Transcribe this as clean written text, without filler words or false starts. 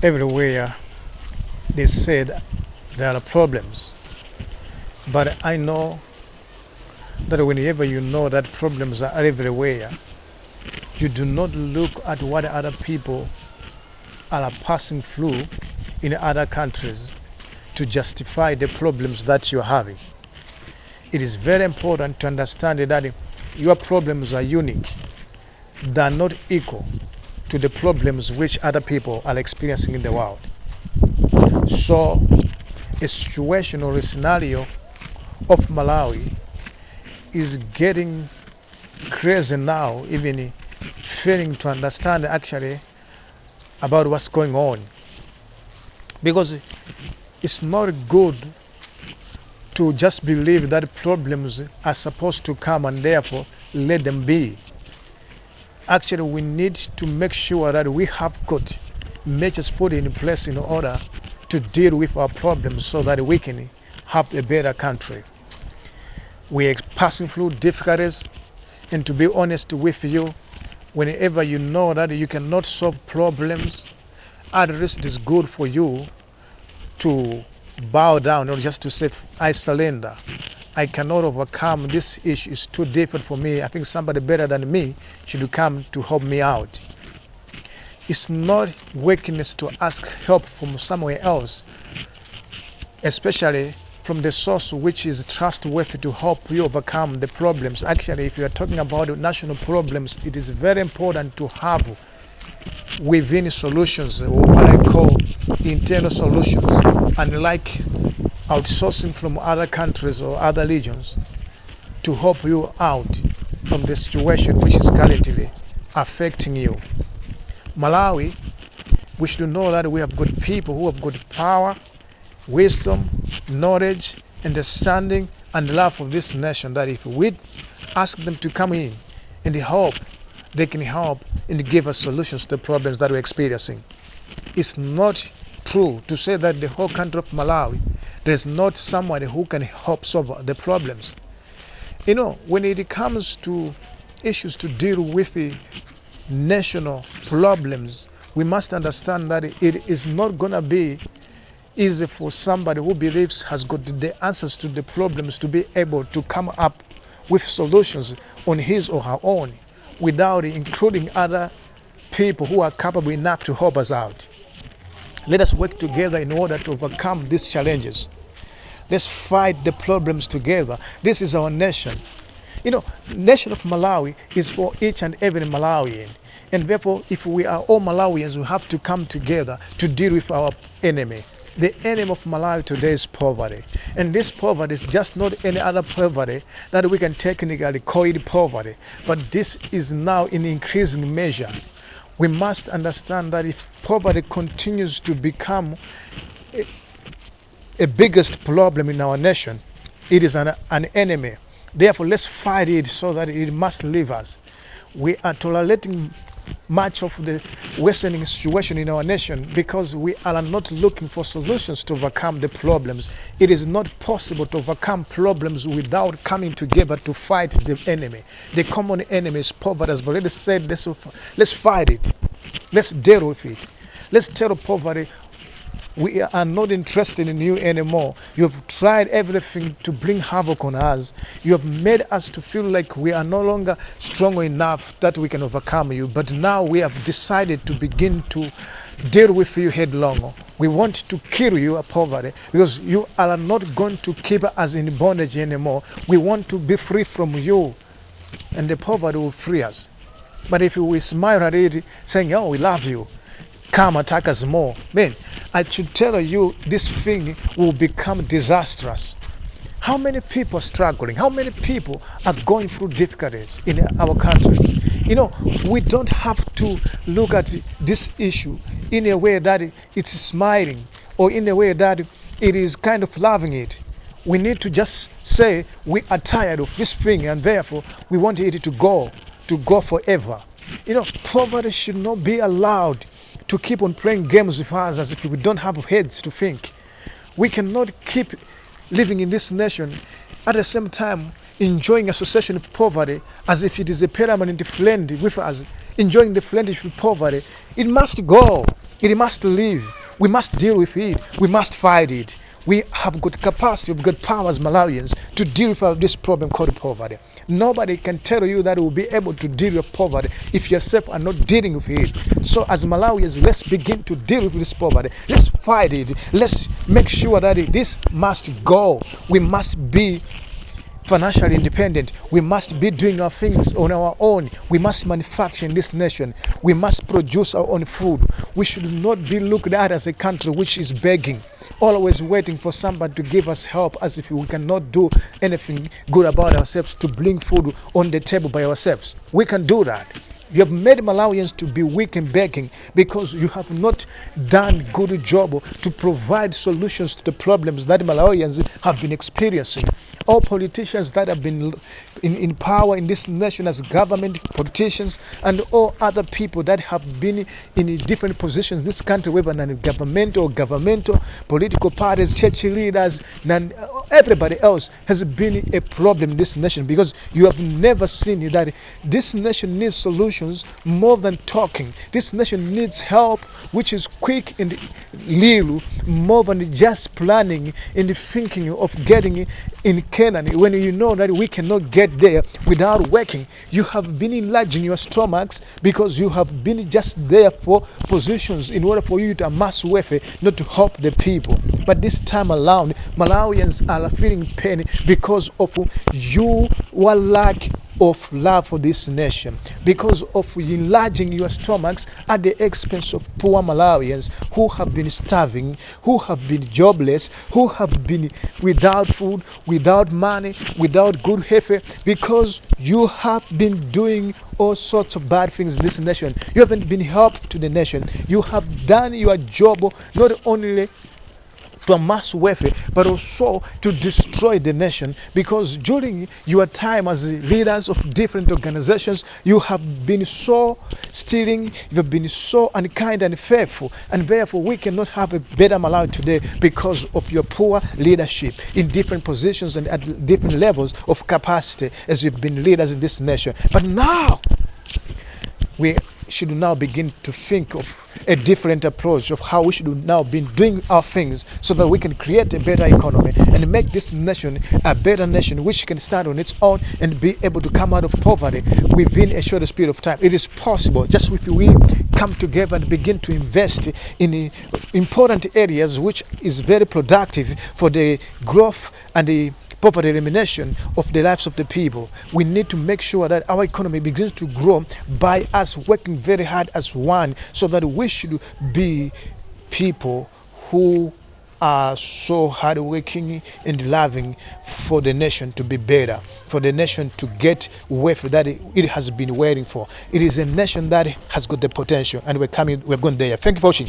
Everywhere they said there are problems, but I know that whenever you know that problems are everywhere, you do not look at what other people are passing through in other countries to justify the problems that you're having. It is very important to understand that your problems are unique. They are not equal to the problems which other people are experiencing in the world. So, a situation or a scenario of Malawi is getting crazy now, even failing to understand actually about what's going on. Because it's not good to just believe that problems are supposed to come and therefore let them be. Actually, we need to make sure that we have got measures put in place in order to deal with our problems so that we can have a better country. We are passing through difficulties, and to be honest with you, whenever you know that you cannot solve problems, at least it is good for you to bow down or just to say, I surrender. I cannot overcome this issue. It's too difficult for me. I think somebody better than me should come to help me out. It's not weakness to ask help from somewhere else, especially from the source which is trustworthy to help you overcome the problems. Actually, if you are talking about national problems, it is very important to have within solutions, or what I call internal solutions, unlike outsourcing from other countries or other regions to help you out from the situation which is currently affecting you. Malawi, we should know that we have good people who have good power, wisdom, knowledge, understanding, and love for this nation, that if we ask them to come in and help, they can help and give us solutions to the problems that we're experiencing. It's not true to say that the whole country of Malawi, there's not somebody who can help solve the problems. You know, when it comes to issues to deal with the national problems, we must understand that it is not going to be easy for somebody who believes has got the answers to the problems to be able to come up with solutions on his or her own without including other people who are capable enough to help us out. Let us work together in order to overcome these challenges. Let's fight the problems together. This is our nation. You know, nation of Malawi is for each and every Malawian. And therefore, if we are all Malawians, we have to come together to deal with our enemy. The enemy of Malawi today is poverty. And this poverty is just not any other poverty that we can technically call it poverty. But this is now in increasing measure. We must understand that if poverty continues to become a biggest problem in our nation, it is an enemy. Therefore, let's fight it so that it must leave us. We are tolerating much of the worsening situation in our nation because we are not looking for solutions to overcome the problems. It is not possible to overcome problems without coming together to fight the enemy. The common enemy is poverty. As I've already said, let's fight it. Let's deal with it. Let's tell poverty, we are not interested in you anymore. You have tried everything to bring havoc on us. You have made us to feel like we are no longer strong enough that we can overcome you. But now we have decided to begin to deal with you headlong. We want to kill you, poverty, because you are not going to keep us in bondage anymore. We want to be free from you, and the poverty will free us. But if we smile at it, saying, oh, we love you, come attack us more, man, I should tell you this thing will become disastrous. How many people are struggling? How many people are going through difficulties in our country? You know, we don't have to look at this issue in a way that it's smiling or in a way that it is kind of loving it. We need to just say we are tired of this thing and therefore we want it to go forever. You know, poverty should not be allowed to keep on playing games with us as if we don't have heads to think. We cannot keep living in this nation at the same time enjoying association with poverty as if it is a permanent friend with us, enjoying the friendship with poverty. It must go. It must live. We must deal with it. We must fight it. We have got capacity, we've got power as Malawians to deal with this problem called poverty. Nobody can tell you that we'll be able to deal with poverty if yourself are not dealing with it. So as Malawians, let's begin to deal with this poverty. Let's fight it. Let's make sure that this must go. We must be financially independent. We must be doing our things on our own. We must manufacture in this nation. We must produce our own food. We should not be looked at as a country which is begging, always waiting for somebody to give us help, as if we cannot do anything good about ourselves to bring food on the table by ourselves. We can do that. You have made Malawians to be weak and begging because you have not done good job to provide solutions to the problems that Malawians have been experiencing. All politicians that have been in power in this nation as government politicians and all other people that have been in different positions in this country, whether non-governmental or governmental, political parties, church leaders, and everybody else has been a problem in this nation, because you have never seen that this nation needs solutions more than talking. This nation needs help which is quick and little, more than just planning and thinking of getting in Canaan, when you know that we cannot get there without working. You have been enlarging your stomachs because you have been just there for positions in order for you to amass wealth, not to help the people. But this time around, Malawians are feeling pain because of your lack of love for this nation, because of enlarging your stomachs at the expense of poor Malawians who have been starving, who have been jobless, who have been without food, without money, without good health, because you have been doing all sorts of bad things in this nation. You haven't been helpful to the nation. You have done your job not only to amass wealth, but also to destroy the nation, because during your time as leaders of different organizations, you have been so stealing, you have been so unkind and faithful, and therefore we cannot have a better Malawi today because of your poor leadership in different positions and at different levels of capacity as you've been leaders in this nation. But now we should now begin to think of a different approach of how we should now be doing our things so that we can create a better economy and make this nation a better nation which can stand on its own and be able to come out of poverty within a short period of time. It is possible just if we come together and begin to invest in important areas which is very productive for the growth and the poverty elimination of the lives of the people. We need to make sure that our economy begins to grow by us working very hard as one, so that we should be people who are so hardworking and loving for the nation to be better, for the nation to get wealth that it has been waiting for. It is a nation that has got the potential, and we're going there. Thank you for watching.